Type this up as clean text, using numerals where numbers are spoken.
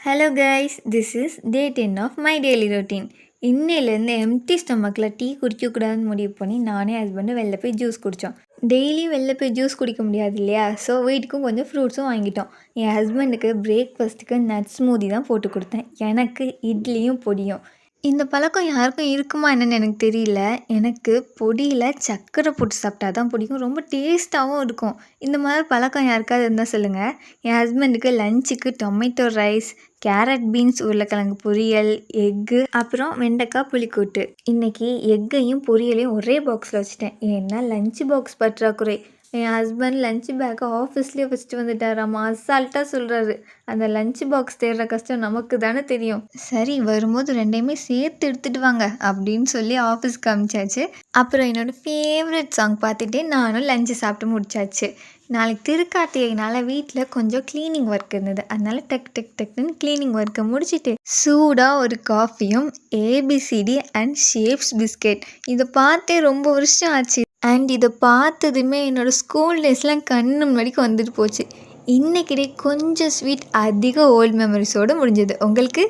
Hello guys, this is day 10 of my daily routine. இன்னையிலேருந்து empty ஸ்டொமக்கில் tea குடிக்கக்கூடாதுன்னு முடிவு பண்ணி நானே ஹஸ்பண்டும் வெளில போய் ஜூஸ் குடித்தோம். டெய்லியும் வெளில போய் ஜூஸ் குடிக்க முடியாது இல்லையா? ஸோ வீட்டுக்கும் கொஞ்சம் ஃப்ரூட்ஸும் வாங்கிட்டோம். என் ஹஸ்பண்டுக்கு பிரேக்ஃபாஸ்ட்டுக்கு நட் ஸ்மூதி தான் போட்டு கொடுத்தேன். எனக்கு இட்லியும் பொடியும். இந்த பழக்கம் யாருக்கும் இருக்குமா என்னன்னு எனக்கு தெரியல. எனக்கு பொடியில் சர்க்கரை போட்டு சாப்பிட்டா தான் பிடிக்கும். ரொம்ப டேஸ்ட்டாகவும் இருக்கும். இந்த மாதிரி பழக்கம் யாருக்காவது இருந்தால் சொல்லுங்கள். என் ஹஸ்பண்டுக்கு லஞ்சுக்கு டொமேட்டோ ரைஸ், கேரட் பீன்ஸ் உருளைக்கிழங்கு பொரியல், எக்கு, அப்புறம் வெண்டைக்காய் புளிக்கூட்டு. இன்றைக்கி எக்கையும் பொரியலையும் ஒரே பாக்ஸில் வச்சுட்டேன். ஏன்னா லஞ்ச் பாக்ஸ் பற்றாக்குறை. என் ஹஸ்பண்ட் லஞ்ச் பேக்கை ஆஃபீஸ்லேயே வச்சுட்டு வந்துட்டாராம்மா. அசால்ட்டாக சொல்கிறாரு. அந்த லஞ்ச் பாக்ஸ் தேடுற கஷ்டம் நமக்கு தானே தெரியும். சரி, வரும்போது ரெண்டையுமே சேர்த்து எடுத்துகிட்டு வாங்க அப்படின்னு சொல்லி ஆஃபீஸ்க்கு அனுப்பிச்சாச்சு. அப்புறம் என்னோடய ஃபேவரட் சாங் பார்த்துட்டே நானும் லஞ்சு சாப்பிட்டு முடிச்சாச்சு. நாளைக்கு திருக்கார்த்திகைனால வீட்டில் கொஞ்சம் க்ளீனிங் ஒர்க் இருந்தது. அதனால் டக்குன்னு க்ளீனிங் ஒர்க்கை முடிச்சுட்டு சூடாக ஒரு காஃபியும் ஏபிசிடி அண்ட் ஷேப்ஸ் பிஸ்கெட். இதை பார்த்தே ரொம்ப வருஷம் ஆச்சு. அண்ட் இதை பார்த்ததுமே என்னோடய ஸ்கூல் டேஸ்லாம் கண்ணு முன்னாடிக்கு வந்துட்டு போச்சு. இன்றைக்கிட்டே கொஞ்சம் ஸ்வீட், அதிக ஓல்ட் மெமரிஸோடு முடிஞ்சது. உங்களுக்கு?